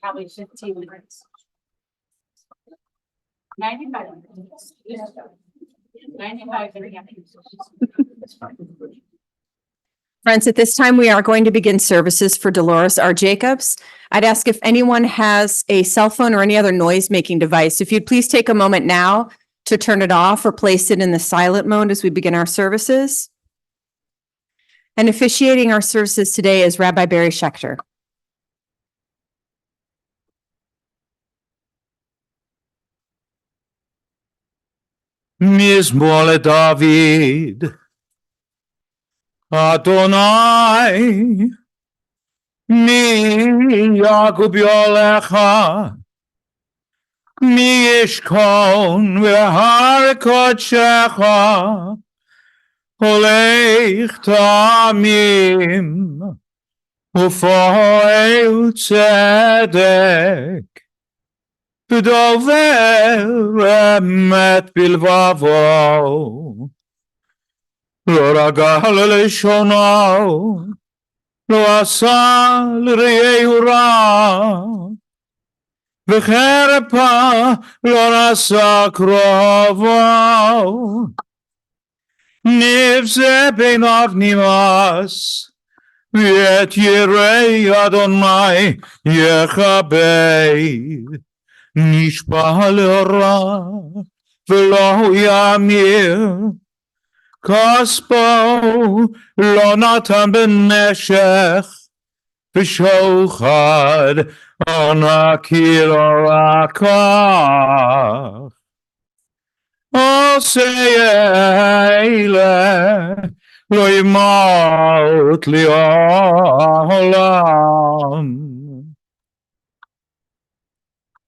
probably 15 minutes. 95 minutes. 95 minutes. Friends, at this time, we are going to begin services for Dolores R. Jacobs. I'd ask if anyone has a cell phone or any other noise-making device, if you'd please take a moment now to turn it off or place it in the silent mode as we begin our services. And officiating our services today is Rabbi Barry Schechter. Mizmor David, Adonai, mi Yaakov yolecha, mi yishkon v'har kodshecha, holech tamim, ufoel tzedek, v'dover emet bilvavo, lo ragal leshono, lo asa l'reyehu ra, v'cherpa lo nasa krovo, nivze beinav nimas, v'et yirei Adonai yechabed, נשבע לרע ולא ימיר, כספו לא נתן בנשך, ושוחד נכיר רק כך. עושה אלה לא ימות לעולם.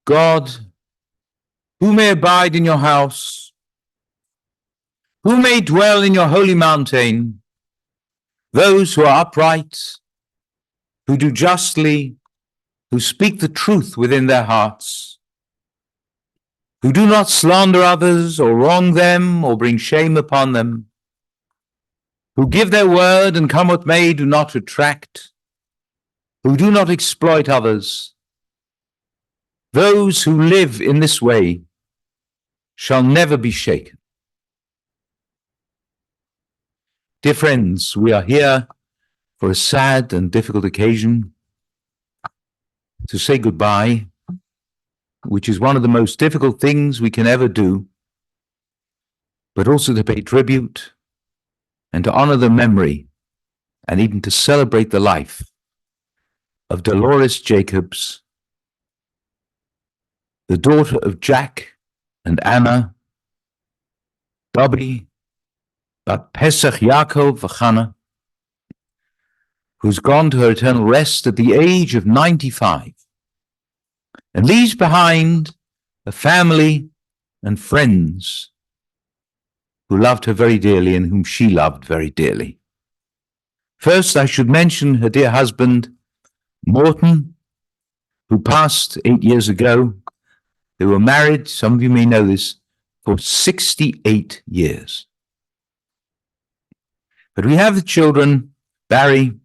God, who may abide in your house, who may dwell in your holy mountain, those who are upright, who do justly, who speak the truth within their hearts, who do not slander others or wrong them or bring shame upon them, who give their word and come what may do not retract, who do not exploit others, those who live in this way shall never be shaken. Dear friends, we are here for a sad and difficult occasion to say goodbye, which is one of the most difficult things we can ever do, but also to pay tribute and to honor the memory and even to celebrate the life of Dolores Jacobs, the daughter of Jack and Anna, Dobby, Bat Pesach Yaakov V'Chana, who's gone to her eternal rest at the age of 95, and leaves behind a family and friends who loved her very dearly and whom she loved very dearly. First, I should mention her dear husband, Morton, who passed 8 years ago. They were married, some of you may know this, for 68 years. But we have the children, Barry,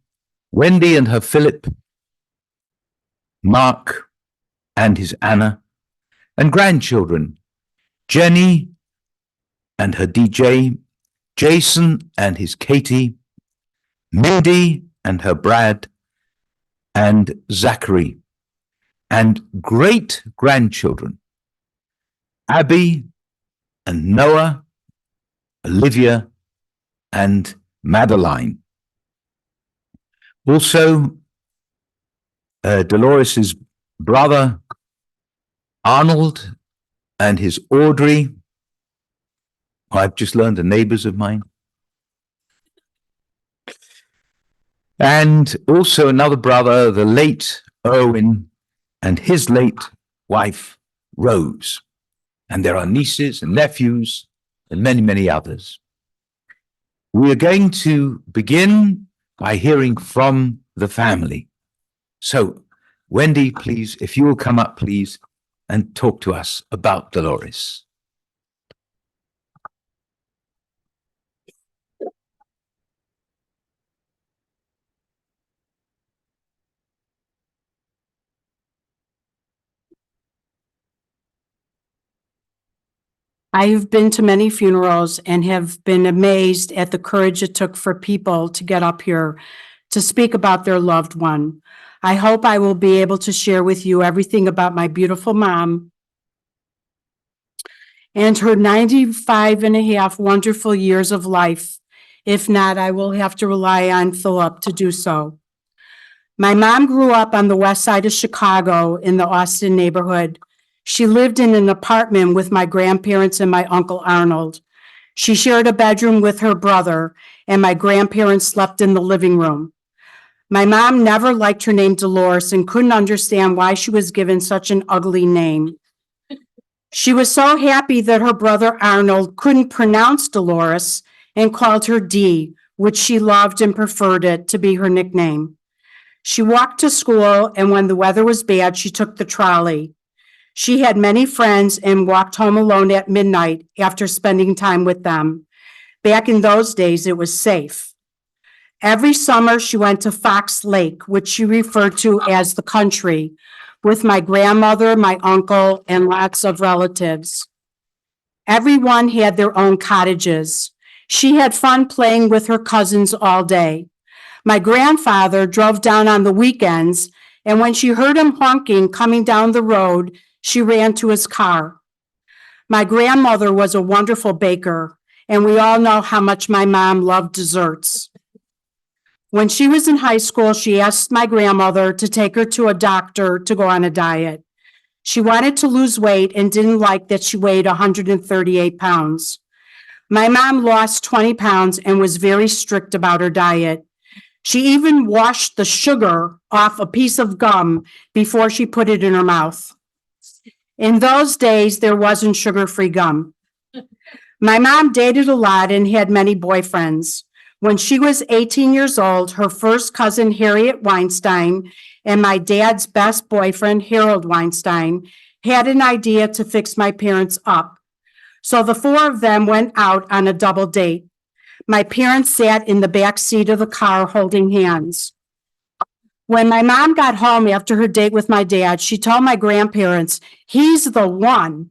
Wendy and her Philip, Mark and his Anna, and grandchildren, Jenny and her DJ, Jason and his Katie, Mindy and her Brad, and Zachary, and great-grandchildren, Abby and Noah, Olivia and Madeline. Also, Dolores's brother, Arnold, and his Audrey, who I've just learned are neighbors of mine. And also another brother, the late Erwin, and his late wife, Rose. And there are nieces and nephews and many, many others. We are going to begin by hearing from the family. So, Wendy, please, if you will come up, please, and talk to us about Dolores. I have been to many funerals and have been amazed at the courage it took for people to get up here to speak about their loved one. I hope I will be able to share with you everything about my beautiful mom and her 95 and a half wonderful years of life. If not, I will have to rely on Philip to do so. My mom grew up on the west side of Chicago in the Austin neighborhood. She lived in an apartment with my grandparents and my uncle Arnold. She shared a bedroom with her brother, and my grandparents slept in the living room. My mom never liked her name Dolores and couldn't understand why she was given such an ugly name. She was so happy that her brother Arnold couldn't pronounce Dolores and called her Dee, which she loved and preferred it to be her nickname. She walked to school, and when the weather was bad, she took the trolley. She had many friends and walked home alone at midnight after spending time with them. Back in those days, it was safe. Every summer, she went to Fox Lake, which she referred to as the country, with my grandmother, my uncle, and lots of relatives. Everyone had their own cottages. She had fun playing with her cousins all day. My grandfather drove down on the weekends, and when she heard him honking coming down the road, she ran to his car. My grandmother was a wonderful baker, and we all know how much my mom loved desserts. When she was in high school, she asked my grandmother to take her to a doctor to go on a diet. She wanted to lose weight and didn't like that she weighed 138 pounds. My mom lost 20 pounds and was very strict about her diet. She even washed the sugar off a piece of gum before she put it in her mouth. In those days, there wasn't sugar-free gum. My mom dated a lot and had many boyfriends. When she was 18 years old, her first cousin, Harriet Weinstein, and my dad's best boyfriend, Harold Weinstein, had an idea to fix my parents up. So the four of them went out on a double date. My parents sat in the back seat of the car holding hands. When my mom got home after her date with my dad, she told my grandparents, "He's the one."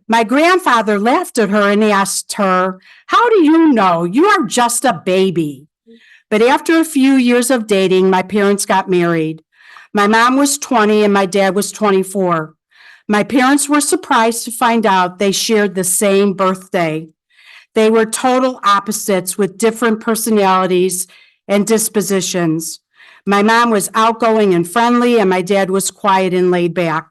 My grandfather laughed at her and asked her, "How do you know? You are just a baby." But after a few years of dating, my parents got married. My mom was 20 and my dad was 24. My parents were surprised to find out they shared the same birthday. They were total opposites with different personalities and dispositions. My mom was outgoing and friendly, and my dad was quiet and laid back.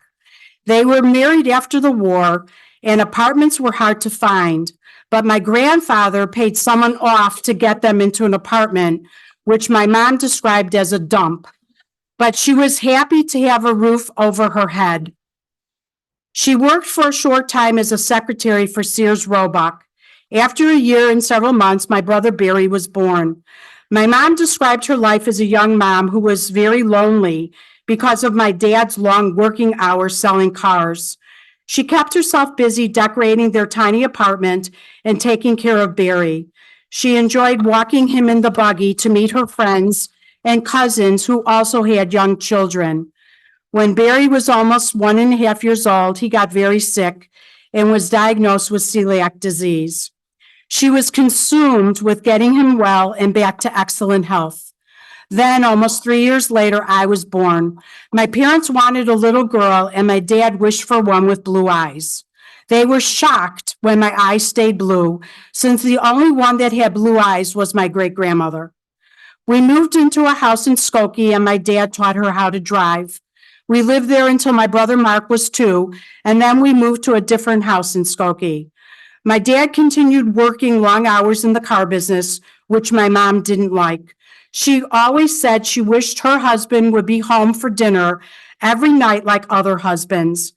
They were married after the war, and apartments were hard to find, but my grandfather paid someone off to get them into an apartment, which my mom described as a dump. But she was happy to have a roof over her head. She worked for a short time as a secretary for Sears Roebuck. After a year and several months, my brother Barry was born. My mom described her life as a young mom who was very lonely because of my dad's long working hours selling cars. She kept herself busy decorating their tiny apartment and taking care of Barry. She enjoyed walking him in the buggy to meet her friends and cousins who also had young children. When Barry was almost 1.5 years old, he got very sick and was diagnosed with celiac disease. She was consumed with getting him well and back to excellent health. Then, almost 3 years later, I was born. My parents wanted a little girl, and my dad wished for one with blue eyes. They were shocked when my eyes stayed blue, since the only one that had blue eyes was my great-grandmother. We moved into a house in Skokie, and my dad taught her how to drive. We lived there until my brother Mark was 2, and then we moved to a different house in Skokie. My dad continued working long hours in the car business, which my mom didn't like. She always said she wished her husband would be home for dinner every night like other husbands.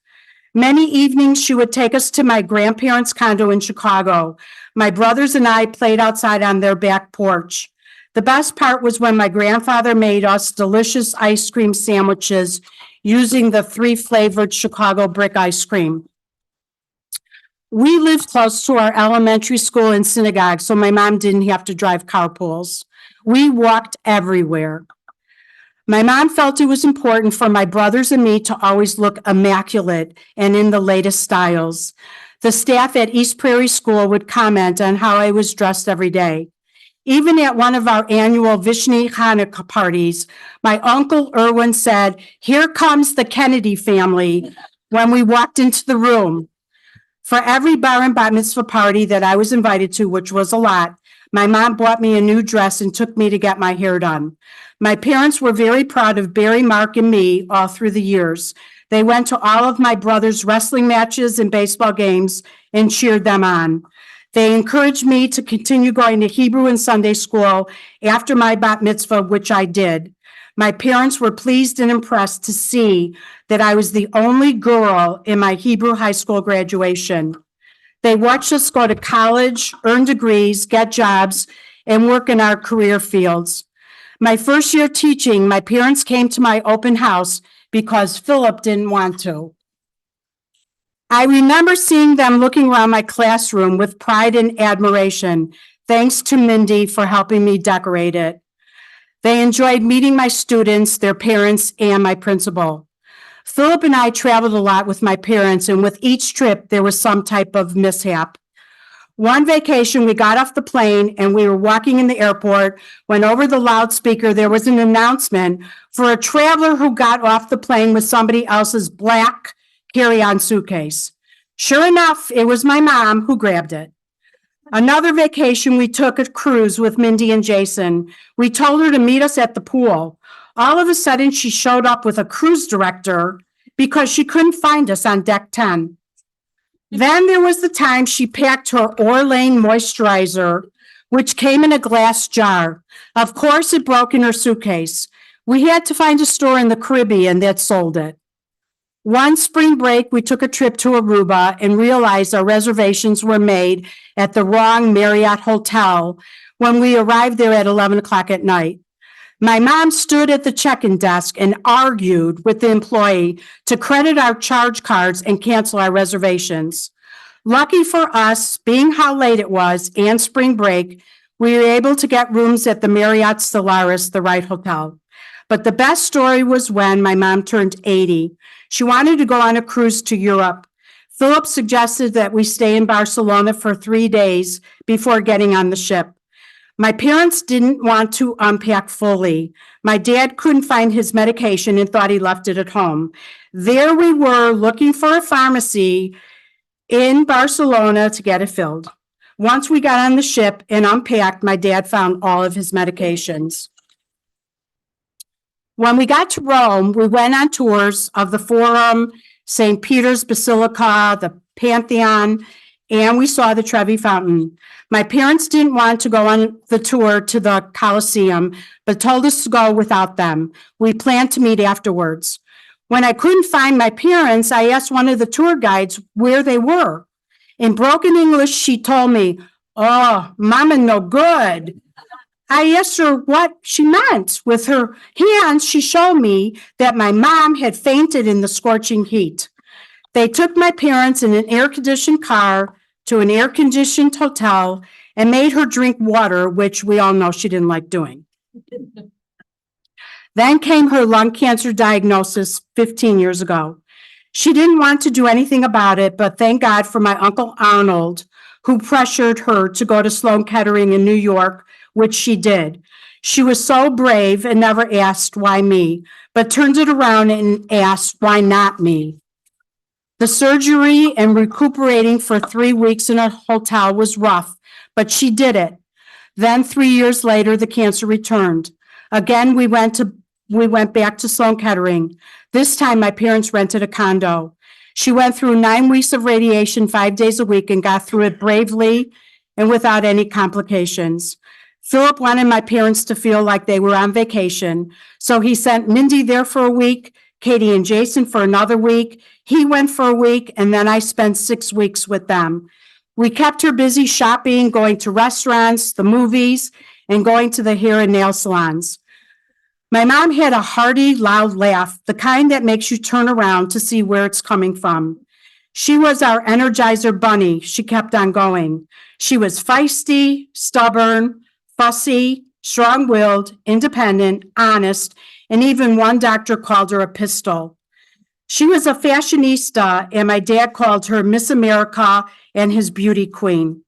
Many evenings, she would take us to my grandparents' condo in Chicago. My brothers and I played outside on their back porch. The best part was when my grandfather made us delicious ice cream sandwiches using the 3-flavored Chicago brick ice cream. We lived close to our elementary school and synagogue, so my mom didn't have to drive carpools. We walked everywhere. My mom felt it was important for my brothers and me to always look immaculate and in the latest styles. The staff at East Prairie School would comment on how I was dressed every day. Even at one of our annual Vishny Hanukkah parties, my uncle Irwin said, "Here comes the Kennedy family," when we walked into the room. For every bar and bat mitzvah party that I was invited to, which was a lot, my mom bought me a new dress and took me to get my hair done. My parents were very proud of Barry, Mark, and me all through the years. They went to all of my brother's wrestling matches and baseball games and cheered them on. They encouraged me to continue going to Hebrew and Sunday school after my bat mitzvah, which I did. My parents were pleased and impressed to see that I was the only girl in my Hebrew high school graduation. They watched us go to college, earn degrees, get jobs, and work in our career fields. My first year teaching, my parents came to my open house because Philip didn't want to. I remember seeing them looking around my classroom with pride and admiration, thanks to Mindy for helping me decorate it. They enjoyed meeting my students, their parents, and my principal. Philip and I traveled a lot with my parents, and with each trip, there was some type of mishap. One vacation, we got off the plane and we were walking in the airport when over the loudspeaker, there was an announcement for a traveler who got off the plane with somebody else's black carry-on suitcase. Sure enough, it was my mom who grabbed it. Another vacation, we took a cruise with Mindy and Jason. We told her to meet us at the pool. All of a sudden, she showed up with a cruise director because she couldn't find us on deck 10. Then there was the time she packed her Orlane moisturizer, which came in a glass jar. Of course, it broke in her suitcase. We had to find a store in the Caribbean that sold it. One spring break, we took a trip to Aruba and realized our reservations were made at the wrong Marriott hotel when we arrived there at 11 o'clock at night. My mom stood at the check-in desk and argued with the employee to credit our charge cards and cancel our reservations. Lucky for us, being how late it was and spring break, we were able to get rooms at the Marriott Stellaris, the right hotel. But the best story was when my mom turned 80. She wanted to go on a cruise to Europe. Philip suggested that we stay in Barcelona for 3 days before getting on the ship. My parents didn't want to unpack fully. My dad couldn't find his medication and thought he left it at home. There we were looking for a pharmacy in Barcelona to get it filled. Once we got on the ship and unpacked, my dad found all of his medications. When we got to Rome, we went on tours of the Forum, St. Peter's Basilica, the Pantheon, and we saw the Trevi Fountain. My parents didn't want to go on the tour to the Colosseum, but told us to go without them. We planned to meet afterwards. When I couldn't find my parents, I asked one of the tour guides where they were. In broken English, she told me, "Oh, mama no good." I asked her what she meant. With her hands, she showed me that my mom had fainted in the scorching heat. They took my parents in an air-conditioned car to an air-conditioned hotel and made her drink water, which we all know she didn't like doing. Then came her lung cancer diagnosis 15 years ago. She didn't want to do anything about it, but thank God for my Uncle Arnold, who pressured her to go to Sloan Kettering in New York, which she did. She was so brave and never asked why me, but turned it around and asked why not me. The surgery and recuperating for 3 weeks in a hotel was rough, but she did it. Then 3 years later, the cancer returned. Again, we went back to Sloan Kettering. This time, my parents rented a condo. She went through 9 weeks of radiation 5 days a week and got through it bravely and without any complications. Philip wanted my parents to feel like they were on vacation, so he sent Mindy there for a week, Katie and Jason for another week. He went for a week, and then I spent 6 weeks with them. We kept her busy shopping, going to restaurants, the movies, and going to the hair and nail salons. My mom had a hearty, loud laugh, the kind that makes you turn around to see where it's coming from. She was our Energizer bunny. She kept on going. She was feisty, stubborn, fussy, strong-willed, independent, honest, and even one doctor called her a pistol. She was a fashionista, and my dad called her Miss America and his beauty queen.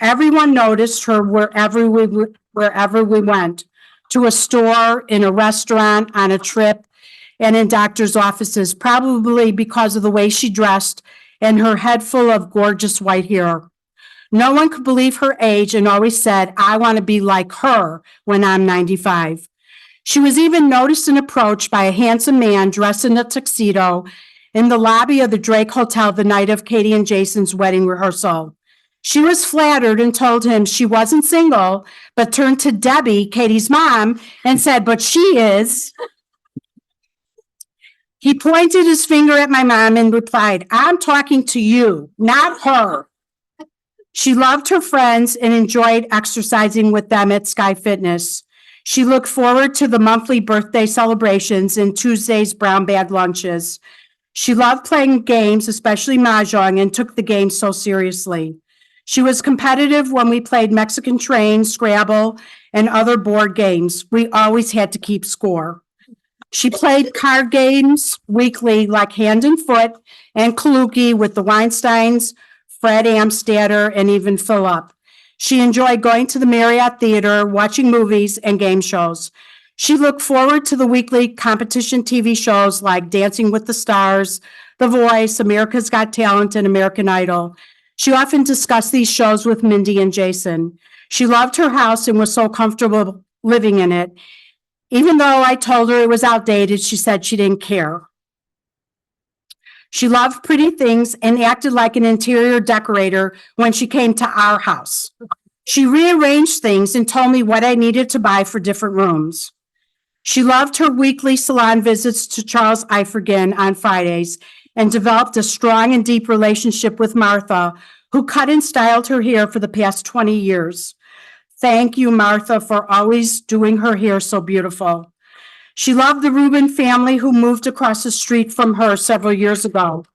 Everyone noticed her wherever we went, to a store, in a restaurant, on a trip, and in doctor's offices, probably because of the way she dressed and her head full of gorgeous white hair. No one could believe her age and always said, "I want to be like her when I'm 95. She was even noticed and approached by a handsome man dressed in a tuxedo in the lobby of the Drake Hotel the night of Katie and Jason's wedding rehearsal. She was flattered and told him she wasn't single, but turned to Debbie, Katie's mom, and said, "But she is." He pointed his finger at my mom and replied, "I'm talking to you, not her." She loved her friends and enjoyed exercising with them at Sky Fitness. She looked forward to the monthly birthday celebrations and Tuesday's brown bag lunches. She loved playing games, especially Mahjong, and took the game so seriously. She was competitive when we played Mexican Train, Scrabble, and other board games. We always had to keep score. She played card games weekly like Hand and Foot and Kaluki with the Weinsteins, Fred Amstatter, and even Philip. She enjoyed going to the Marriott Theater, watching movies and game shows. She looked forward to the weekly competition TV shows like Dancing with the Stars, The Voice, America's Got Talent, and American Idol. She often discussed these shows with Mindy and Jason. She loved her house and was so comfortable living in it. Even though I told her it was outdated, she said she didn't care. She loved pretty things and acted like an interior decorator when she came to our house. She rearranged things and told me what I needed to buy for different rooms. She loved her weekly salon visits to Charles Ifergan on Fridays and developed a strong and deep relationship with Martha, who cut and styled her hair for the past 20 years. Thank you, Martha, for always doing her hair so beautiful. She loved the Rubin family, who moved across the street from her several years ago.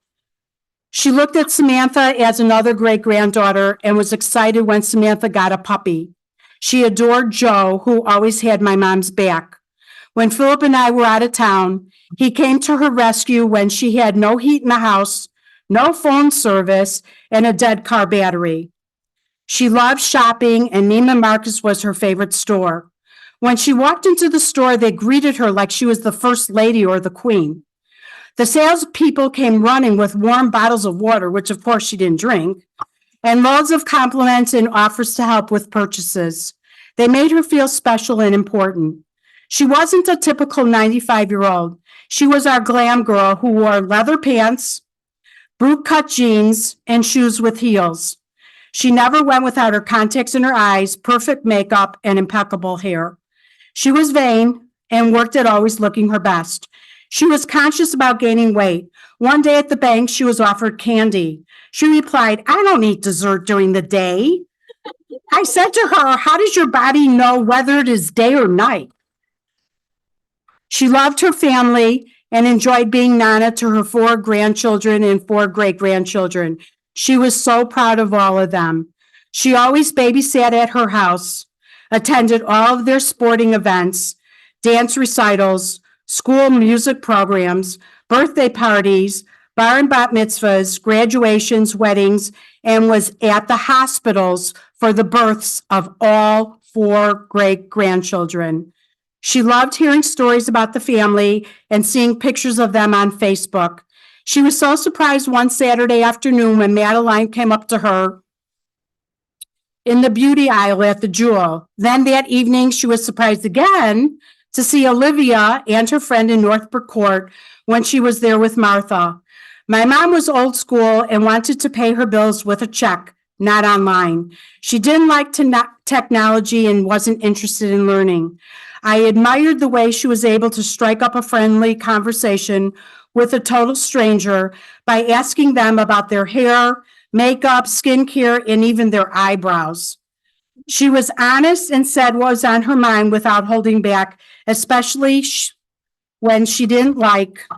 She looked at Samantha as another great-granddaughter and was excited when Samantha got a puppy. She adored Joe, who always had my mom's back. When Philip and I were out of town, he came to her rescue when she had no heat in the house, no phone service, and a dead car battery. She loved shopping, and Neiman Marcus was her favorite store. When she walked into the store, they greeted her like she was the first lady or the queen. The salespeople came running with warm bottles of water, which of course she didn't drink, and loads of compliments and offers to help with purchases. They made her feel special and important. She wasn't a typical 95-year-old. She was our glam girl who wore leather pants, boot-cut jeans, and shoes with heels. She never went without her contacts in her eyes, perfect makeup, and impeccable hair. She was vain and worked at always looking her best. She was conscious about gaining weight. One day at the bank, she was offered candy. She replied, "I don't eat dessert during the day." I said to her, "How does your body know whether it is day or night?" She loved her family and enjoyed being Nana to her 4 grandchildren and 4 great-grandchildren. She was so proud of all of them. She always babysat at her house, attended all of their sporting events, dance recitals, school music programs, birthday parties, bar and bat mitzvahs, graduations, weddings, and was at the hospitals for the births of all 4 great-grandchildren. She loved hearing stories about the family and seeing pictures of them on Facebook. She was so surprised one Saturday afternoon when Madeline came up to her in the beauty aisle at the Jewel. Then that evening, she was surprised again to see Olivia and her friend in Northbrook Court when she was there with Martha. My mom was old school and wanted to pay her bills with a check, not online. She didn't like technology and wasn't interested in learning. I admired the way she was able to strike up a friendly conversation with a total stranger by asking them about their hair, makeup, skincare, and even their eyebrows. She was honest and said what was on her mind without holding back, especially when she didn't like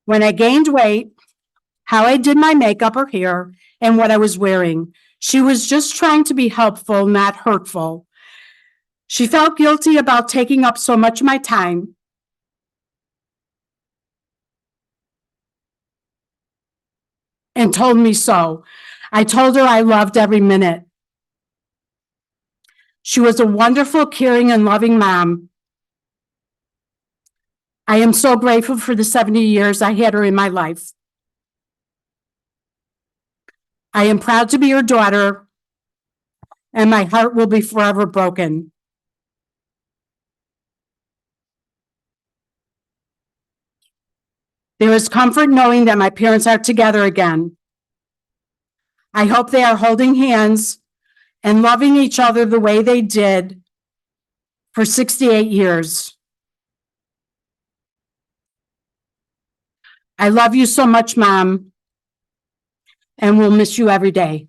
when I gained weight, how I did my makeup or hair, and what I was wearing. She was just trying to be helpful, not hurtful. She felt guilty about taking up so much of my time. and told me so. I told her I loved every minute. She was a wonderful, caring, and loving mom. I am so grateful for the 70 years I had her in my life. I am proud to be her daughter, and my heart will be forever broken. There is comfort knowing that my parents are together again. I hope they are holding hands and loving each other the way they did for 68 years. I love you so much, Mom, and we'll miss you every day.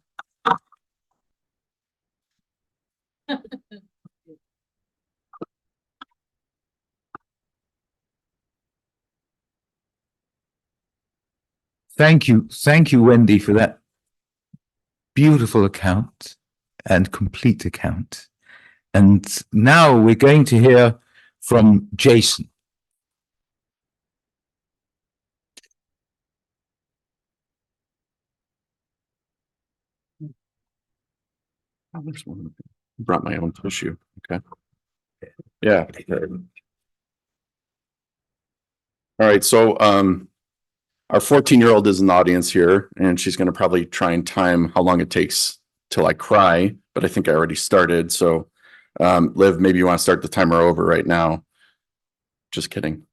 Thank you, Wendy, for that beautiful account and complete account. And now we're going to hear from Jason. Oh, there's one. Brought my own tissue. Okay. Yeah. All right. So, our 14-year-old is in the audience here, and she's going to probably try and time how long it takes till I cry, but I think I already started. So, Liv, maybe you want to start the timer over right now. Just kidding.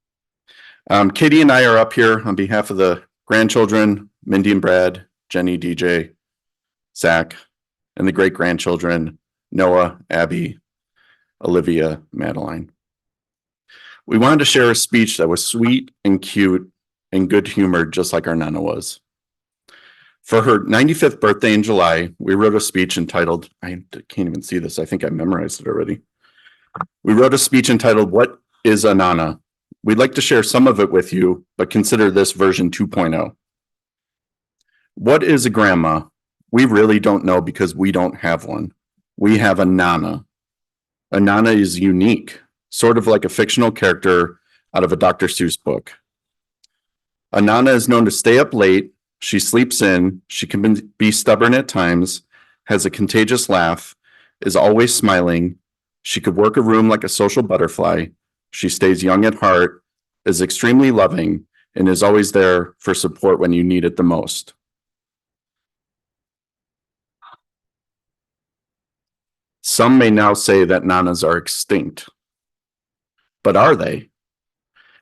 Katie and I are up here on behalf of the grandchildren, Mindy and Brad, Jenny, DJ, Zach, and the great-grandchildren, Noah, Abby, Olivia, Madeline. We wanted to share a speech that was sweet and cute and good-humored, just like our Nana was. For her 95th birthday in July, we wrote a speech entitled, I can't even see this, I think I memorized it already. We wrote a speech entitled, What is a Nana? We'd like to share some of it with you, but consider this version 2.0. What is a grandma? We really don't know because we don't have one. We have a Nana. A Nana is unique, sort of like a fictional character out of a Dr. Seuss book. A Nana is known to stay up late. She sleeps in. She can be stubborn at times, has a contagious laugh, is always smiling. She could work a room like a social butterfly. She stays young at heart, is extremely loving, and is always there for support when you need it the most. Some may now say that Nanas are extinct. But are they?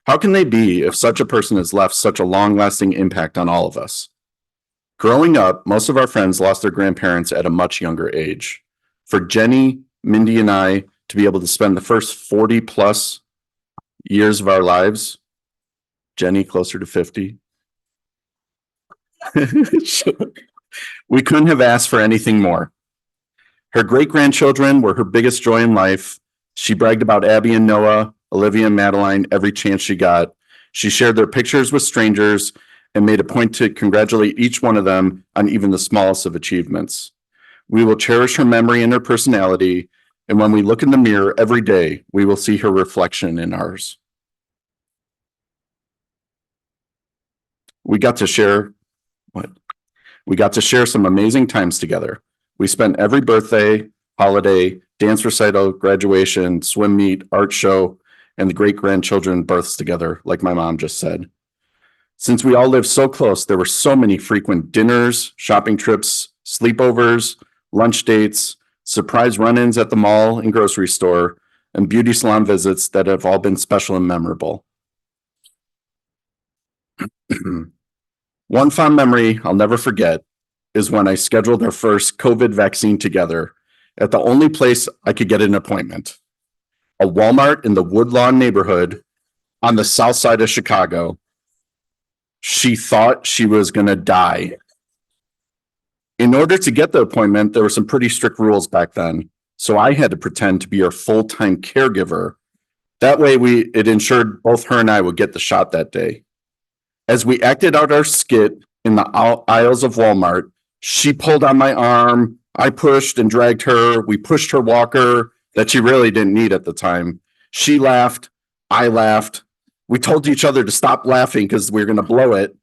How can they be if such a person has left such a long-lasting impact on all of us? Growing up, most of our friends lost their grandparents at a much younger age. For Jenny, Mindy, and I to be able to spend the first 40 plus years of our lives, Jenny closer to 50, we couldn't have asked for anything more. Her great-grandchildren were her biggest joy in life. She bragged about Abby and Noah, Olivia and Madeline every chance she got. She shared their pictures with strangers and made a point to congratulate each one of them on even the smallest of achievements. We will cherish her memory and her personality, and when we look in the mirror every day, we will see her reflection in ours. We got to share some amazing times together. We spent every birthday, holiday, dance recital, graduation, swim meet, art show, and the great-grandchildren births together, like my mom just said. Since we all lived so close, there were so many frequent dinners, shopping trips, sleepovers, lunch dates, surprise run-ins at the mall and grocery store, and beauty salon visits that have all been special and memorable. One fond memory I'll never forget is when I scheduled our first COVID vaccine together at the only place I could get an appointment, a Walmart in the Woodlawn neighborhood on the south side of Chicago. She thought she was going to die. In order to get the appointment, there were some pretty strict rules back then, so I had to pretend to be her full-time caregiver. That way, it ensured both her and I would get the shot that day. As we acted out our skit in the aisles of Walmart, she pulled on my arm. I pushed and dragged her. We pushed her walker that she really didn't need at the time. She laughed. I laughed. We told each other to stop laughing because we were going to blow it.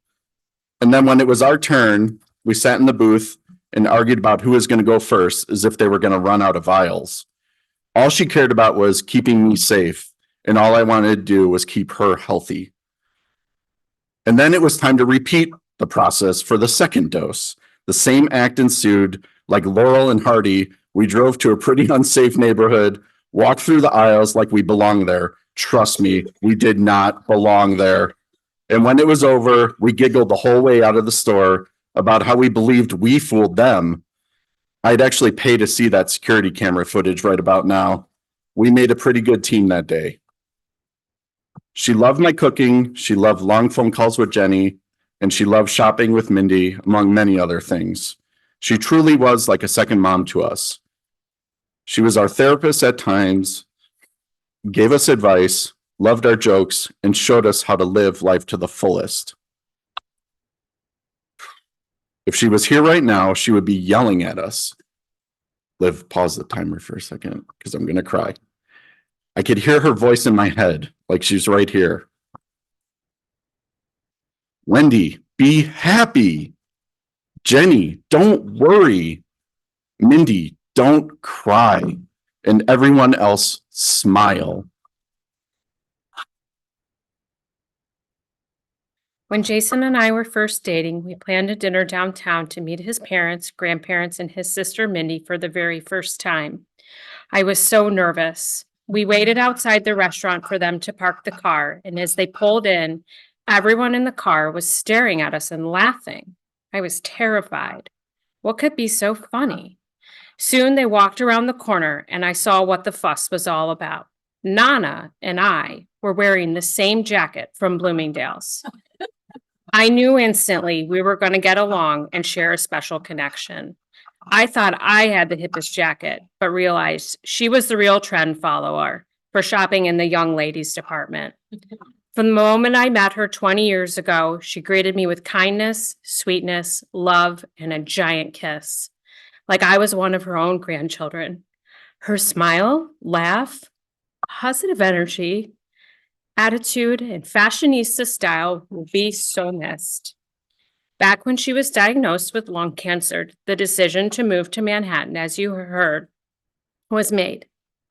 And then when it was our turn, we sat in the booth and argued about who was going to go first, as if they were going to run out of vials. All she cared about was keeping me safe, and all I wanted to do was keep her healthy. And then it was time to repeat the process for the second dose. The same act ensued. Like Laurel and Hardy, we drove to a pretty unsafe neighborhood, walked through the aisles like we belonged there. Trust me, we did not belong there. And when it was over, we giggled the whole way out of the store about how we believed we fooled them. I'd actually pay to see that security camera footage right about now. We made a pretty good team that day. She loved my cooking. She loved long phone calls with Jenny, and she loved shopping with Mindy, among many other things. She truly was like a second mom to us. She was our therapist at times, gave us advice, loved our jokes, and showed us how to live life to the fullest. If she was here right now, she would be yelling at us. Liv, pause the timer for a second, because I'm going to cry. I could hear her voice in my head, like she's right here. Wendy, be happy. Jenny, don't worry. Mindy, don't cry. And everyone else, smile. When Jason and I were first dating, we planned a dinner downtown to meet his parents, grandparents, and his sister Mindy for the very first time. I was so nervous. We waited outside the restaurant for them to park the car, and as they pulled in, everyone in the car was staring at us and laughing. I was terrified. What could be so funny? Soon they walked around the corner, and I saw what the fuss was all about. Nana and I were wearing the same jacket from Bloomingdale's. I knew instantly we were going to get along and share a special connection. I thought I had the hippest jacket, but realized she was the real trend follower for shopping in the young ladies department. From the moment I met her 20 years ago, she greeted me with kindness, sweetness, love, and a giant kiss, like I was one of her own grandchildren. Her smile, laugh, positive energy, attitude, and fashionista style will be so missed. Back when she was diagnosed with lung cancer, the decision to move to Manhattan, as you heard, was made.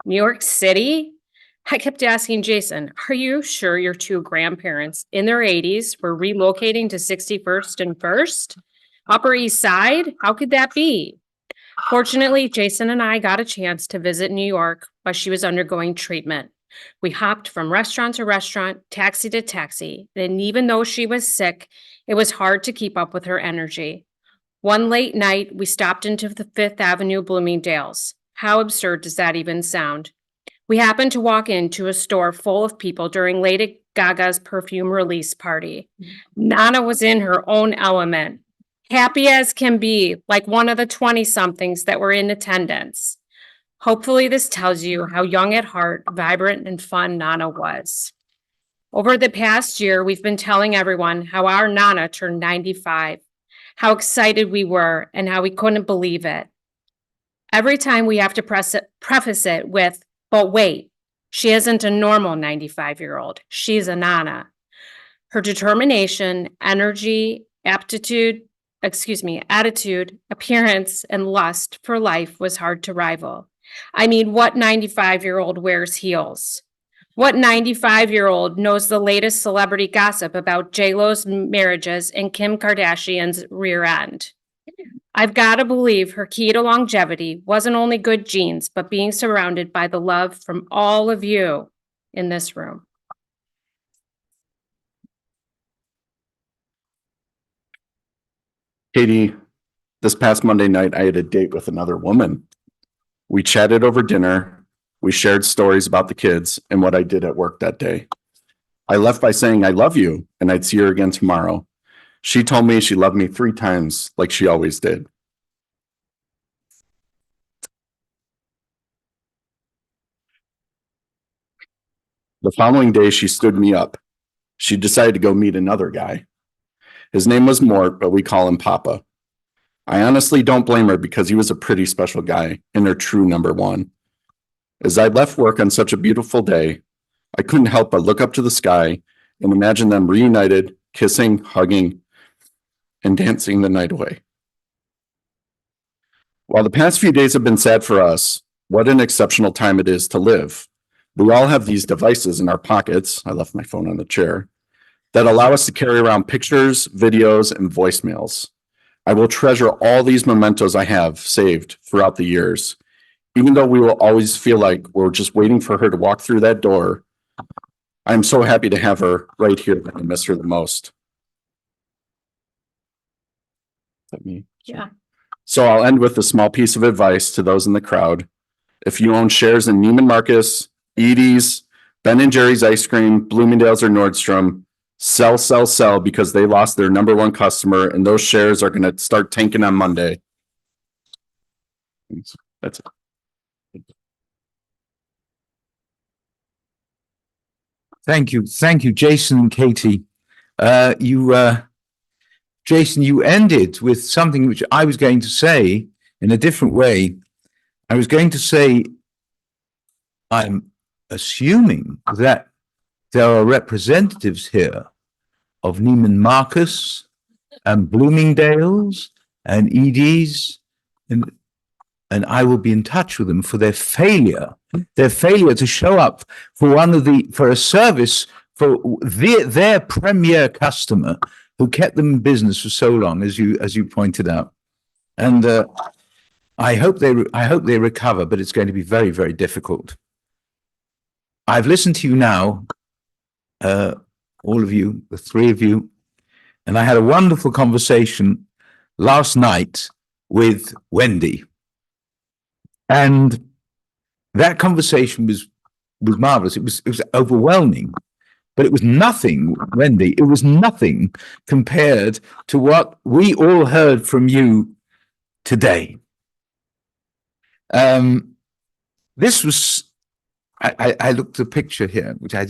New York City? I kept asking Jason, are you sure your two grandparents in their 80s were relocating to 61st and 1st? Upper East Side? How could that be? Fortunately, Jason and I got a chance to visit New York while she was undergoing treatment. We hopped from restaurant to restaurant, taxi to taxi, and even though she was sick, it was hard to keep up with her energy. One late night, we stopped into the Fifth Avenue Bloomingdale's. How absurd does that even sound? We happened to walk into a store full of people during Lady Gaga's perfume release party. Nana was in her own element, happy as can be, like one of the 20-somethings that were in attendance. Hopefully this tells you how young at heart, vibrant, and fun Nana was. Over the past year, we've been telling everyone how our Nana turned 95, how excited we were, and how we couldn't believe it. Every time we have to preface it with, but wait, she isn't a normal 95-year-old. She's a Nana. Her determination, energy, attitude, appearance, and lust for life was hard to rival. I mean, what 95-year-old wears heels? What 95-year-old knows the latest celebrity gossip about J-Lo's marriages and Kim Kardashian's rear end? I've got to believe her key to longevity wasn't only good genes, but being surrounded by the love from all of you in this room. Katie, this past Monday night, I had a date with another woman. We chatted over dinner. We shared stories about the kids and what I did at work that day. I left by saying, I love you, and I'd see her again tomorrow. She told me she loved me 3 times, like she always did. The following day, she stood me up. She decided to go meet another guy. His name was Mort, but we call him Papa. I honestly don't blame her because he was a pretty special guy and her true number one. As I left work on such a beautiful day, I couldn't help but look up to the sky and imagine them reunited, kissing, hugging. and dancing the night away. While the past few days have been sad for us, what an exceptional time it is to live. We all have these devices in our pockets. I left my phone on the chair that allow us to carry around pictures, videos, and voicemails. I will treasure all these mementos I have saved throughout the years. Even though we will always feel like we're just waiting for her to walk through that door, I'm so happy to have her right here when I miss her the most. Is that me? Yeah. So I'll end with a small piece of advice to those in the crowd. If you own shares in Neiman Marcus, Edie's, Ben & Jerry's Ice Cream, Bloomingdale's, or Nordstrom, sell, sell, sell, because they lost their number one customer and those shares are going to start tanking on Monday. That's it. Thank you. Thank you, Jason and Katie. Jason, you ended with something which I was going to say in a different way. I was going to say, I'm assuming that there are representatives here of Neiman Marcus and Bloomingdale's and Edie's, and I will be in touch with them for their failure to show up for a service for their premier customer who kept them in business for so long, as you pointed out. And I hope they recover, but it's going to be very, very difficult. I've listened to you now, all of you, the three of you, and I had a wonderful conversation last night with Wendy. And that conversation was marvelous. It was overwhelming, but it was nothing, Wendy. It was nothing compared to what we all heard from you today. This was. I looked at a picture here, which I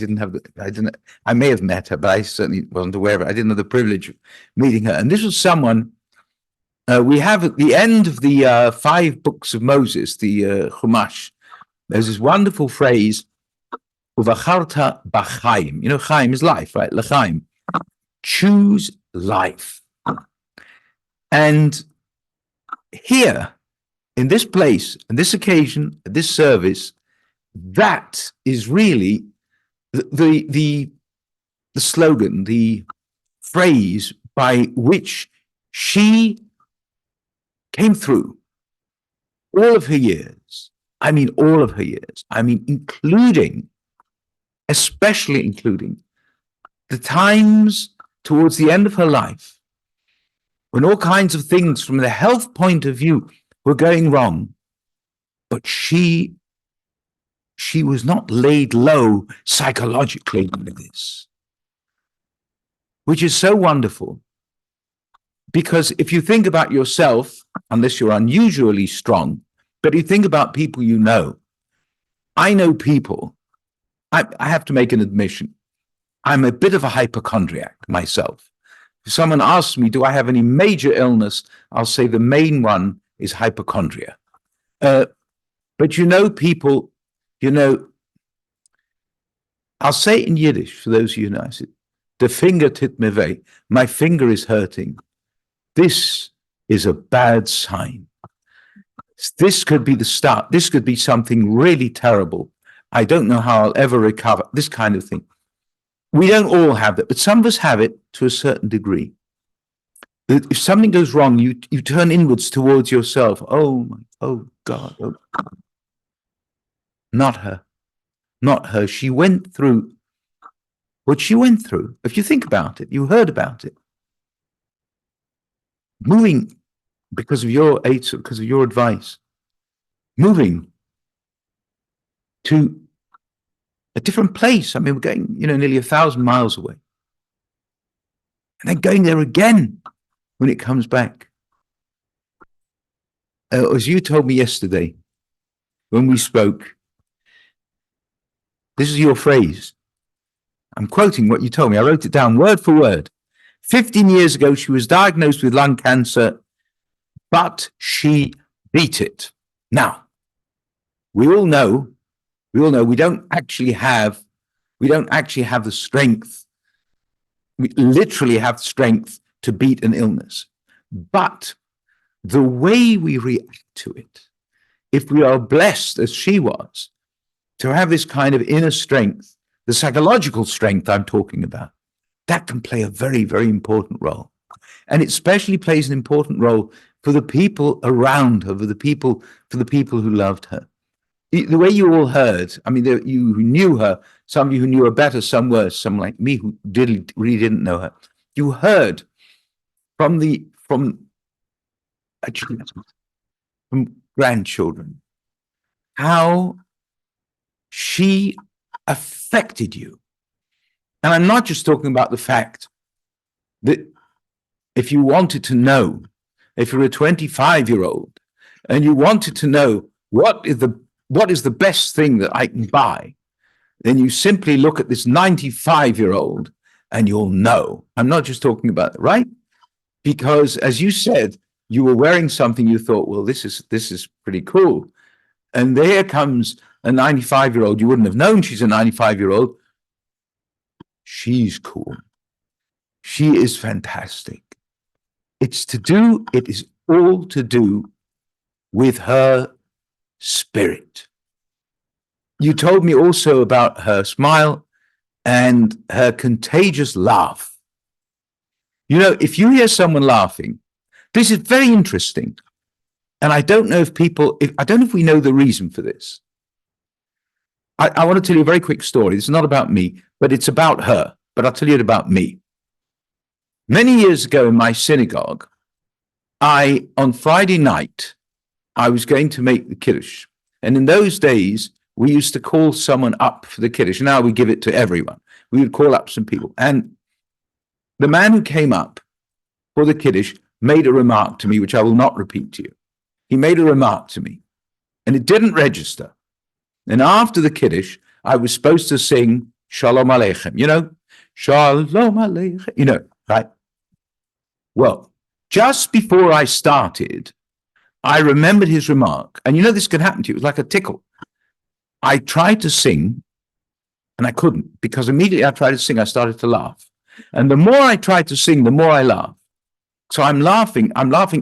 may have met her, but I certainly wasn't aware of it. I didn't have the privilege of meeting her. And this was someone we have at the end of the 5 books of Moses, the Chumash. There's this wonderful phrase, Uvacharta b'chaim. You know, chaim is life, right? L'chaim. Choose life. And here, in this place, in this occasion, at this service, that is really the slogan, the phrase by which she came through all of her years. I mean, all of her years. I mean, especially including the times towards the end of her life when all kinds of things from the health point of view were going wrong, but she was not laid low psychologically with this, which is so wonderful. Because if you think about yourself, unless you're unusually strong, but you think about people you know. I know people, I have to make an admission. I'm a bit of a hypochondriac myself. If someone asks me, do I have any major illness? I'll say the main one is hypochondria. But you know, people, you know, I'll say it in Yiddish for those of you who know it. The finger tit me weh. My finger is hurting. This is a bad sign. This could be the start. This could be something really terrible. I don't know how I'll ever recover. This kind of thing. We don't all have that, but some of us have it to a certain degree. If something goes wrong, you turn inwards towards yourself. Oh God. Oh. Not her. Not her. She went through what she went through. If you think about it, you heard about it. Moving because of your aids, because of your advice, moving to a different place. I mean, we're going, nearly 1,000 miles away. And then going there again when it comes back. As you told me yesterday when we spoke, this is your phrase. I'm quoting what you told me. I wrote it down word for word. 15 years ago, she was diagnosed with lung cancer, but she beat it. Now, we all know we don't actually have the strength. We literally have the strength to beat an illness. But the way we react to it, if we are blessed as she was, to have this kind of inner strength, the psychological strength I'm talking about, that can play a very, very important role. And it especially plays an important role for the people around her, for the people who loved her. The way you all heard, I mean, you who knew her, some of you who knew her better, some worse, some like me who really didn't know her. You heard from grandchildren how she affected you. And I'm not just talking about the fact that if you wanted to know, if you're a 25-year-old and you wanted to know what is the best thing that I can buy, then you simply look at this 95-year-old and you'll know. I'm not just talking about it, right? Because as you said, you were wearing something you thought, well, this is pretty cool. And there comes a 95-year-old. You wouldn't have known she's a 95-year-old. She's cool. She is fantastic. It is all to do with her spirit. You told me also about her smile and her contagious laugh. You know, if you hear someone laughing, this is very interesting. And I don't know if we know the reason for this. I want to tell you a very quick story. It's not about me, but it's about her. But I'll tell you it about me. Many years ago in my synagogue, on Friday night, I was going to make the Kiddush. And in those days, we used to call someone up for the Kiddush. Now we give it to everyone. We would call up some people. And the man who came up for the Kiddush made a remark to me, which I will not repeat to you. He made a remark to me, and it didn't register. And after the Kiddush, I was supposed to sing Shalom Aleichem, Shalom Aleichem, right? Well, just before I started, I remembered his remark. And this can happen to you. It was like a tickle. I tried to sing, and I couldn't, because immediately I tried to sing, I started to laugh. And the more I tried to sing, the more I laughed. So I'm laughing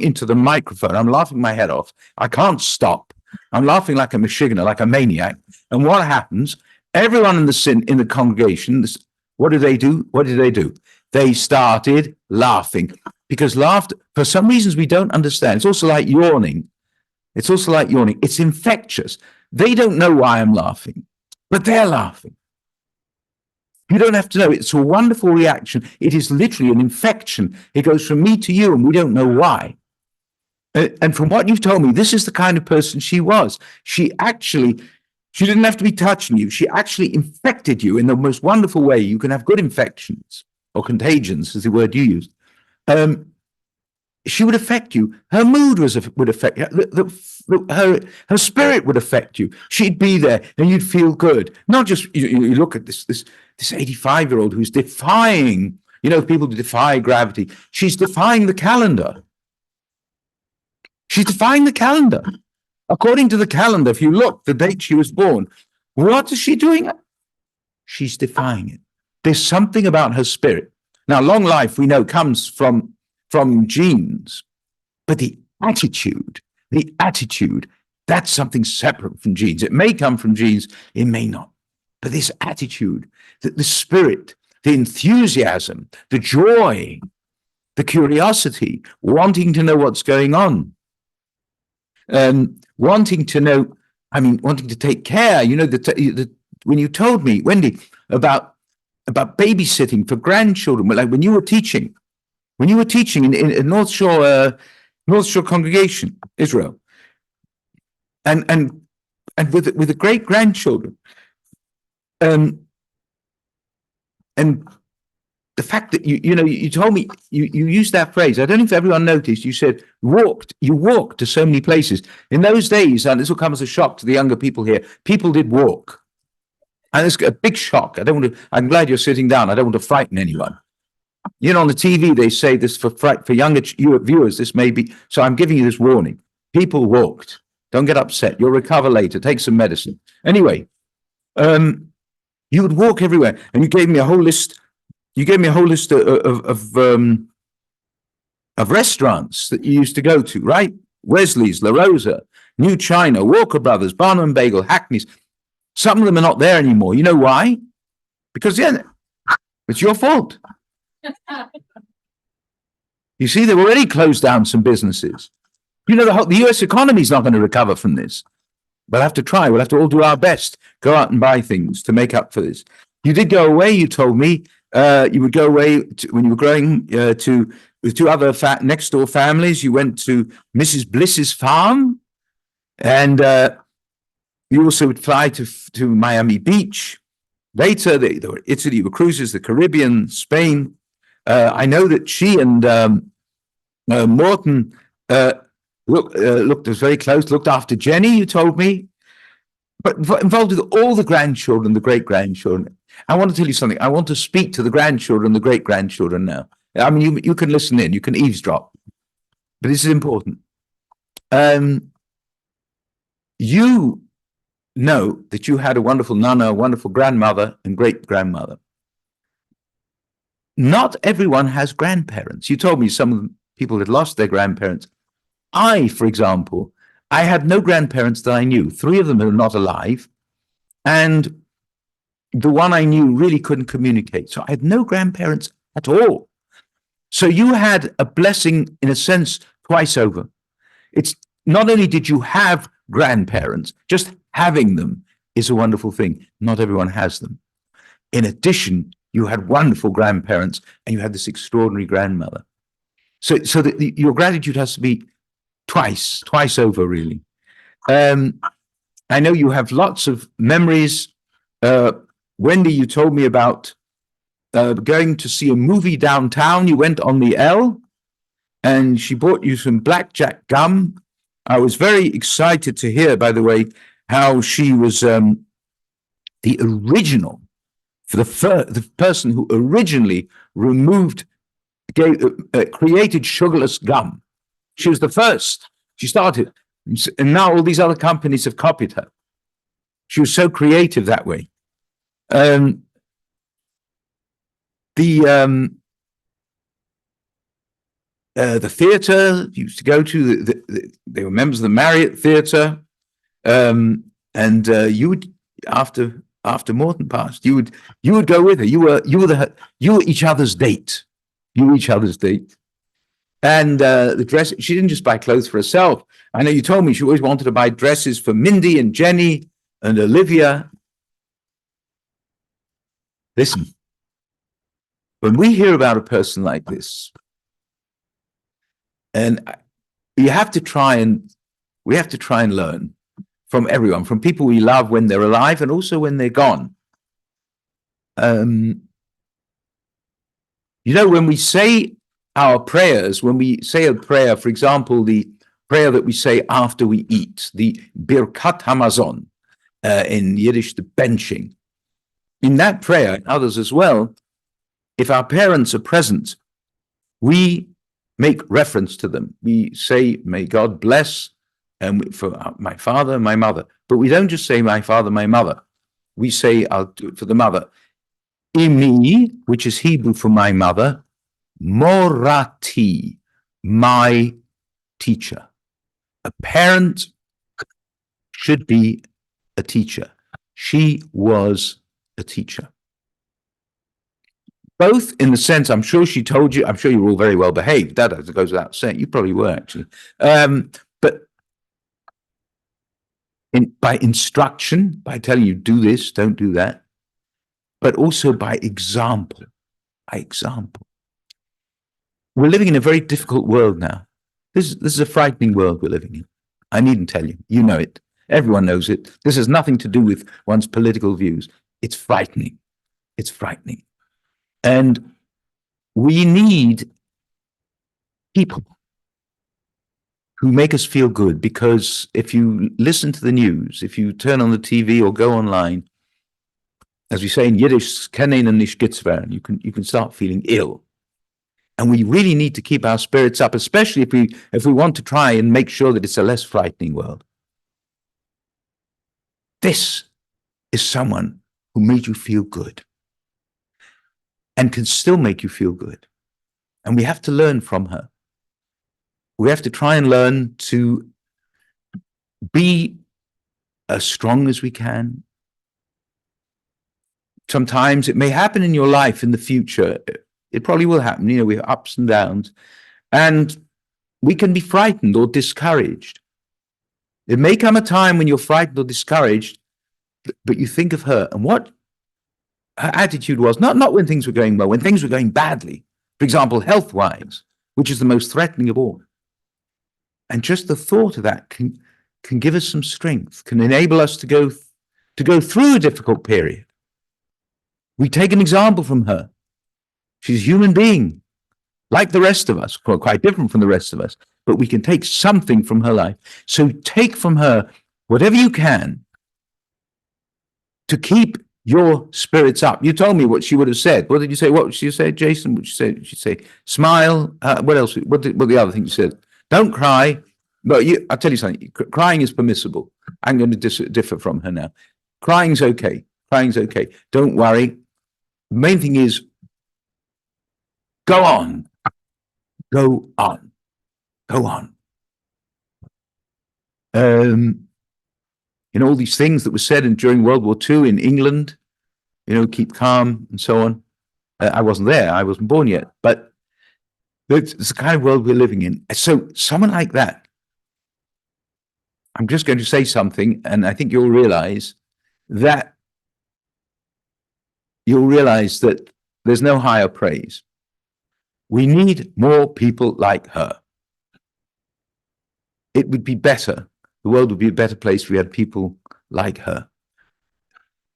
into the microphone. I'm laughing my head off. I can't stop. I'm laughing like a Michiganer, like a maniac. And what happens? Everyone in the congregation, what did they do? They started laughing, because laughter, for some reasons we don't understand. It's also like yawning. It's infectious. They don't know why I'm laughing, but they're laughing. You don't have to know. It's a wonderful reaction. It is literally an infection. It goes from me to you, and we don't know why. And from what you've told me, this is the kind of person she was. She didn't have to be touching you. She actually infected you in the most wonderful way. You can have good infections, or contagions is the word you used. She would affect you. Her mood would affect you. Her spirit would affect you. She'd be there and you'd feel good. Not just, you look at this 85-year-old who's defying, people defy gravity. She's defying the calendar. She's defying the calendar. According to the calendar, if you look, the date she was born, what is she doing? She's defying it. There's something about her spirit. Now, long life, we know, comes from genes, but the attitude, that's something separate from genes. It may come from genes, it may not. But this attitude, the spirit, the enthusiasm, the joy, the curiosity, wanting to know what's going on, wanting to know, wanting to take care. When you told me, Wendy, about babysitting for grandchildren, like when you were teaching in North Shore congregation, Israel, and with the great grandchildren, and the fact that you told me you used that phrase. I don't know if everyone noticed. You said you walked to so many places in those days, and this will come as a shock to the younger people here. People did walk, and it's a big shock. I'm glad you're sitting down. I don't want to frighten anyone. On the TV, they say this for younger viewers, this may be, so I'm giving you this warning. People walked. Don't get upset. You'll recover later. Take some medicine. Anyway, you would walk everywhere, and you gave me a whole list. You gave me a whole list of of restaurants that you used to go to, right? Wesley's, La Rosa, New China, Walker Brothers, Barnum and Bagel, Hackney's. Some of them are not there anymore. You know why? Because yeah, it's your fault. You see, they've already closed down some businesses. You know, the US economy is not going to recover from this. We'll have to try. We'll have to all do our best. Go out and buy things to make up for this. You did go away, you told me. You would go away when you were growing to with two other next door families. You went to Mrs. Bliss's farm, and you also would fly to Miami Beach. Later, there were Italy, were cruises, the Caribbean, Spain. I know that she and Morton looked us very close, looked after Jenny, you told me, but involved with all the grandchildren, the great-grandchildren. I want to tell you something. I want to speak to the grandchildren, the great-grandchildren now. I mean, you can listen in, you can eavesdrop, but this is important. You know that you had a wonderful nana, a wonderful grandmother and great-grandmother. Not everyone has grandparents. You told me some people had lost their grandparents. I, for example, I had no grandparents that I knew. 3 of them are not alive. And the one I knew really couldn't communicate. So I had no grandparents at all. So you had a blessing, in a sense, twice over. It's not only did you have grandparents, just having them is a wonderful thing. Not everyone has them. In addition, you had wonderful grandparents and you had this extraordinary grandmother. So that your gratitude has to be twice over, really. I know you have lots of memories. Wendy, you told me about going to see a movie downtown. You went on the L and she bought you some blackjack gum. I was very excited to hear, by the way, how she was the original, for the person who originally created sugarless gum. She was the first. She started. And now all these other companies have copied her. She was so creative that way. The theater you used to go to, they were members of the Marriott Theater. And you would, after Morton passed, you would go with her. You were each other's date. You were each other's date. And the dress, she didn't just buy clothes for herself. I know you told me she always wanted to buy dresses for Mindy and Jenny and Olivia. Listen, when we hear about a person like this, and we have to try and learn from everyone, from people we love when they're alive and also when they're gone. You know, when we say our prayers, when we say a prayer, for example, the prayer that we say after we eat, the Birkat Hamazon, in Yiddish, the benching. In that prayer, and others as well, if our parents are present, we make reference to them. We say, may God bless for my father and my mother. But we don't just say my father, my mother. We say, I'll do it for the mother. Imi, which is Hebrew for my mother, Morati, my teacher. A parent should be a teacher. She was a teacher. Both in the sense, I'm sure she told you, I'm sure you were all very well behaved. That goes without saying. You probably were, actually. But by instruction, by telling you, do this, don't do that, but also by example. By example. We're living in a very difficult world now. This is a frightening world we're living in. I needn't tell you. You know it. Everyone knows it. This has nothing to do with one's political views. It's frightening. It's frightening. And we need people who make us feel good, because if you listen to the news, if you turn on the TV or go online, as we say in Yiddish, "Kennen nicht gets werden," you can start feeling ill. And we really need to keep our spirits up, especially if we want to try and make sure that it's a less frightening world. This is someone who made you feel good and can still make you feel good. And we have to learn from her. we have to try and learn to be as strong as we can. Sometimes it may happen in your life in the future. It probably will happen. You know, we have ups and downs, and we can be frightened or discouraged. It may come a time when you're frightened or discouraged, but you think of her and what her attitude was, not when things were going well, when things were going badly, for example, health-wise, which is the most threatening of all. And just the thought of that can give us some strength, can enable us to go through a difficult period. We take an example from her. She's a human being, like the rest of us, quite different from the rest of us, but we can take something from her life. So take from her whatever you can to keep your spirits up. You told me what she would have said. What did you say? What would she say, Jason? What did she say? Smile. What else? What the other thing you said? Don't cry. No, I'll tell you something. Crying is permissible. I'm going to differ from her now. Crying's okay. Crying's okay. Don't worry. The main thing is, go on. Go on. Go on. All these things that were said during World War II in England, keep calm and so on. I wasn't there. I wasn't born yet. But it's the kind of world we're living in. So someone like that, I'm just going to say something, and I think you'll realize that there's no higher praise. We need more people like her. It would be better. The world would be a better place if we had people like her.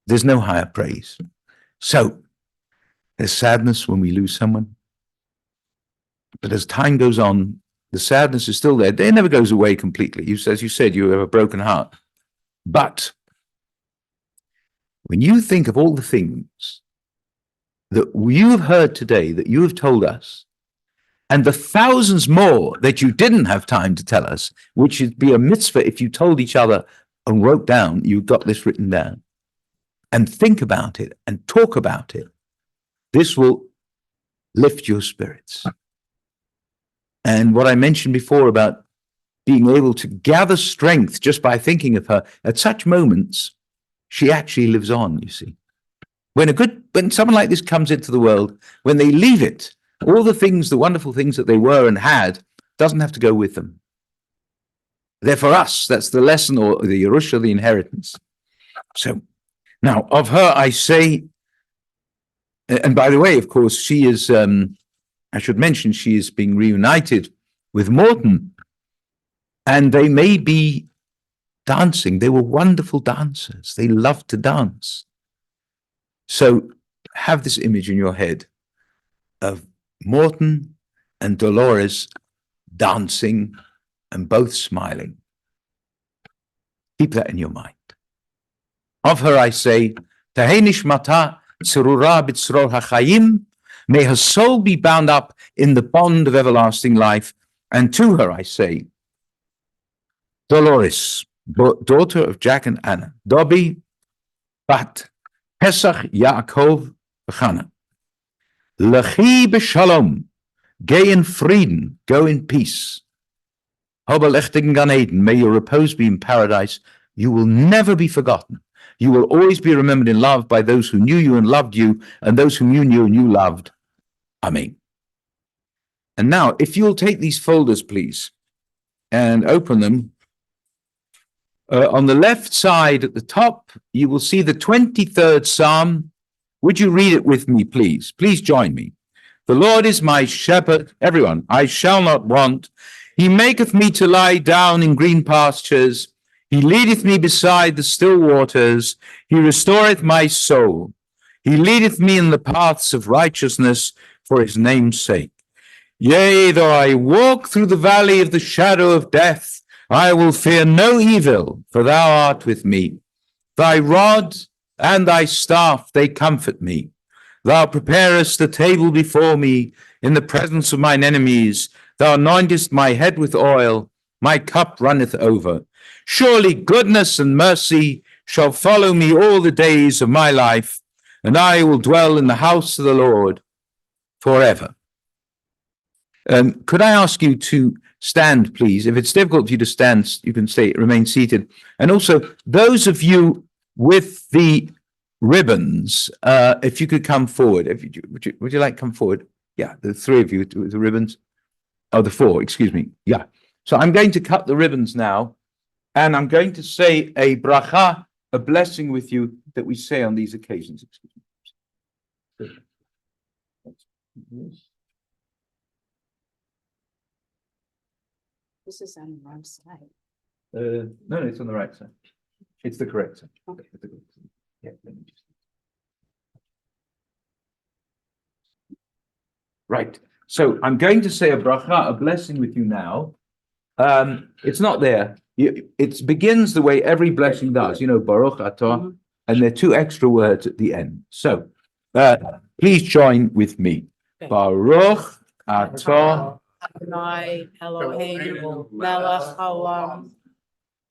There's no higher praise. So there's sadness when we lose someone. But as time goes on, the sadness is still there. It never goes away completely. As you said, you have a broken heart. But when you think of all the things that you have heard today, that you have told us, and the thousands more that you didn't have time to tell us, which would be a mitzvah if you told each other and wrote down, you got this written down, and think about it and talk about it, this will lift your spirits. And what I mentioned before about being able to gather strength just by thinking of her, at such moments, she actually lives on, you see. When someone like this comes into the world, when they leave it, all the wonderful things that they were and had, doesn't have to go with them. They're for us. That's the lesson, or the Yerusha, the inheritance. So now of her, I say, and by the way, of course, she is, I should mention, she is being reunited with Morton, and they may be dancing. They were wonderful dancers. They loved to dance. So have this image in your head of Morton and Dolores dancing and both smiling. Keep that in your mind. Of her, I say, Tahei nishmata tzurura b'tzror hachayim, may her soul be bound up in the bond of everlasting life. And to her, I say, Dolores, daughter of Jack and Anna, Dobby, Bat, Pesach, Yaakov, Chana. Lechi b'shalom, gay in Frieden, go in peace. Hobelechtigen Gan Eden, may your repose be in paradise. You will never be forgotten. You will always be remembered in love by those who knew you and loved you, and those whom you knew and you loved. Amen. And now, if you'll take these folders, please, and open them. On the left side at the top, you will see the 23rd Psalm. Would you read it with me, please? Please join me. The Lord is my shepherd. Everyone, I shall not want. He maketh me to lie down in green pastures. He leadeth me beside the still waters. He restoreth my soul. He leadeth me in the paths of righteousness for his name's sake. Yea, though I walk through the valley of the shadow of death, I will fear no evil, for thou art with me. Thy rod and thy staff, they comfort me. Thou preparest a table before me in the presence of mine enemies. Thou anointest my head with oil. My cup runneth over. Surely goodness and mercy shall follow me all the days of my life, and I will dwell in the house of the Lord forever. Could I ask you to stand, please. If it's difficult for you to stand, you can remain seated. And also, those of you with the ribbons, if you could come forward. Would you like to come forward? Yeah, the three of you with the ribbons. Oh, the four, excuse me. Yeah. So I'm going to cut the ribbons now, and I'm going to say a bracha, a blessing with you that we say on these occasions. Excuse me. This is on the wrong side. No, it's on the right side. It's the correct side. Okay. It's the correct side. Yeah, let me just. Right. So I'm going to say a bracha, a blessing with you now. It's not there. It begins the way every blessing does, Baruch Atah, and there are two extra words at the end. So please join with me. Baruch Atah Adonai Eloheinu melech haolam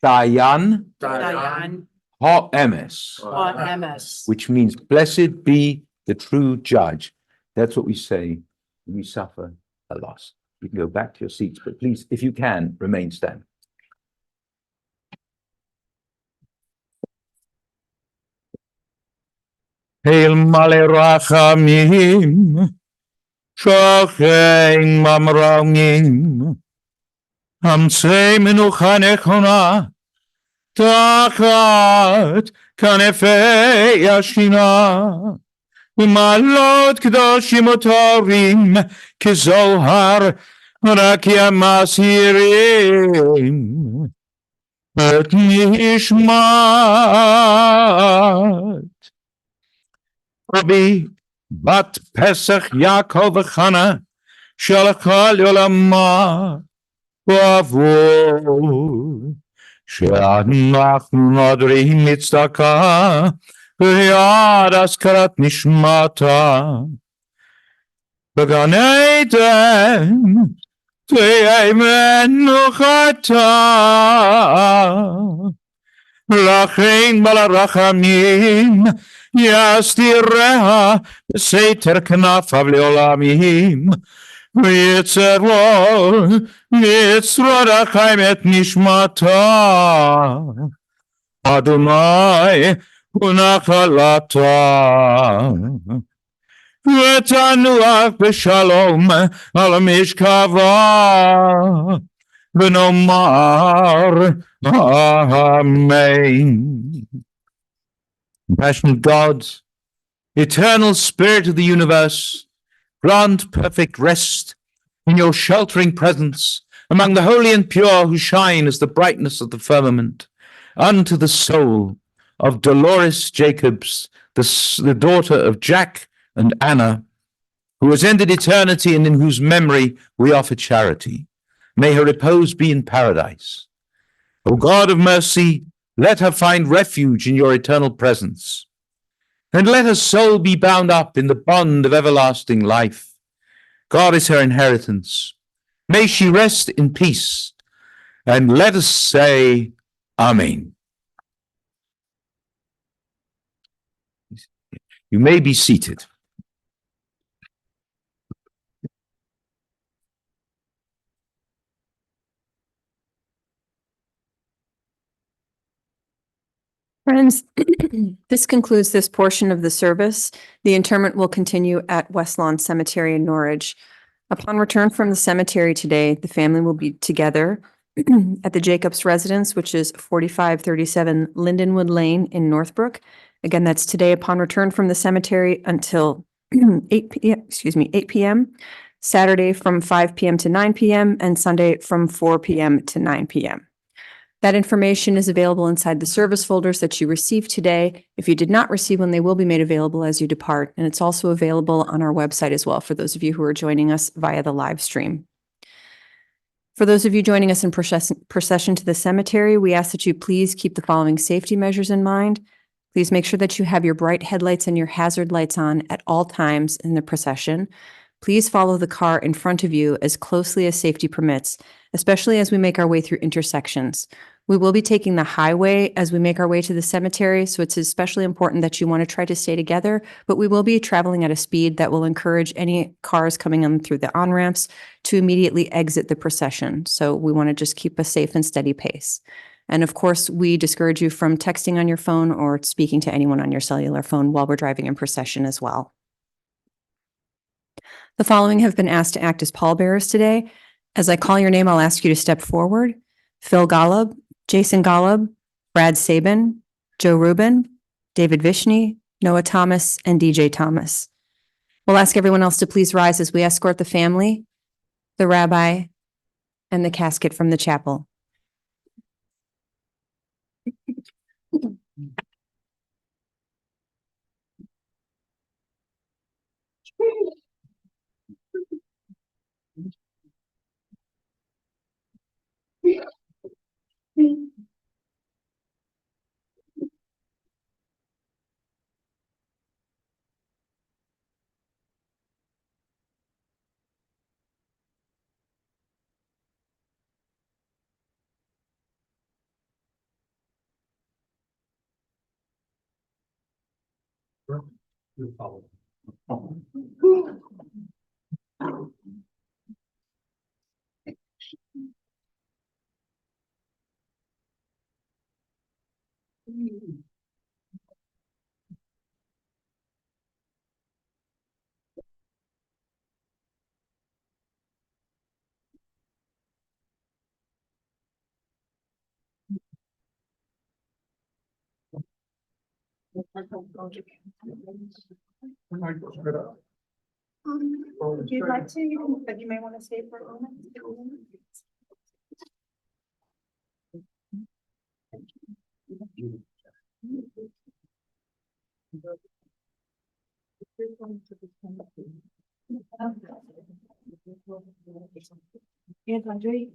Dayan dayan ha'emes, ha'emes. which means blessed be the true judge. That's what we say when we suffer a loss. You can go back to your seats, but please, if you can, remain standing. Hail Male Rachamim, Shochein Mamrongim, Hamsei Menucha Nechona, Tachat Kanefei Yashina, Umalot Kedoshim Otorim, Kezohar, Rakia Masirim, Et Nishmat. Rabbi Bat Pesach Yaakov Chana Shalachal Yolama Bavu She'anachnu Nodrim Mitzedaka V'yad Askarat Nishmata B'Gan Eden Te'ei Menuchata Lachein Balarachamim Yastireha Seiter Knafav Leolamim Yitzero Yitzrodachim et Nishmata Adonai Unachalata V'tanuach b'shalom al mishkava v'nomar Amen. Compassionate God, eternal Spirit of the universe, grant perfect rest in your sheltering presence among the holy and pure who shine as the brightness of the firmament, unto the soul of Dolores Jacobs, the daughter of Jack and Anna, who has ended eternity and in whose memory we offer charity. May her repose be in paradise. O God of mercy, let her find refuge in your eternal presence, and let her soul be bound up in the bond of everlasting life. God is her inheritance. May she rest in peace, and let us say, Amen. You may be seated. Friends, this concludes this portion of the service. The interment will continue at West Lawn Cemetery in Norwich. Upon return from the cemetery today, the family will be together at the Jacobs residence, which is 4537 Lindenwood Lane in Northbrook. Again, that's today upon return from the cemetery until 8 p.m., Saturday from 5 p.m. to 9 p.m., and Sunday from 4 p.m. to 9 p.m. That information is available inside the service folders that you received today. If you did not receive one, they will be made available as you depart. And it's also available on our website as well for those of you who are joining us via the live stream. For those of you joining us in procession to the cemetery, we ask that you please keep the following safety measures in mind. Please make sure that you have your bright headlights and your hazard lights on at all times in the procession. Please follow the car in front of you as closely as safety permits, especially as we make our way through intersections. We will be taking the highway as we make our way to the cemetery, so it's especially important that you want to try to stay together, but we will be traveling at a speed that will encourage any cars coming in through the on-ramps to immediately exit the procession. So we want to just keep a safe and steady pace. And of course, we discourage you from texting on your phone or speaking to anyone on your cellular phone while we're driving in procession as well. The following have been asked to act as pallbearers today. As I call your name, I'll ask you to step forward. Phil Golub, Jason Golub, Brad Sabin, Joe Rubin, David Vishny, Noah Thomas, and DJ Thomas. We'll ask everyone else to please rise as we escort the family, the rabbi, and the casket from the chapel. If you'd like to, you can, but you may want to stay for a moment. Yes, Andre.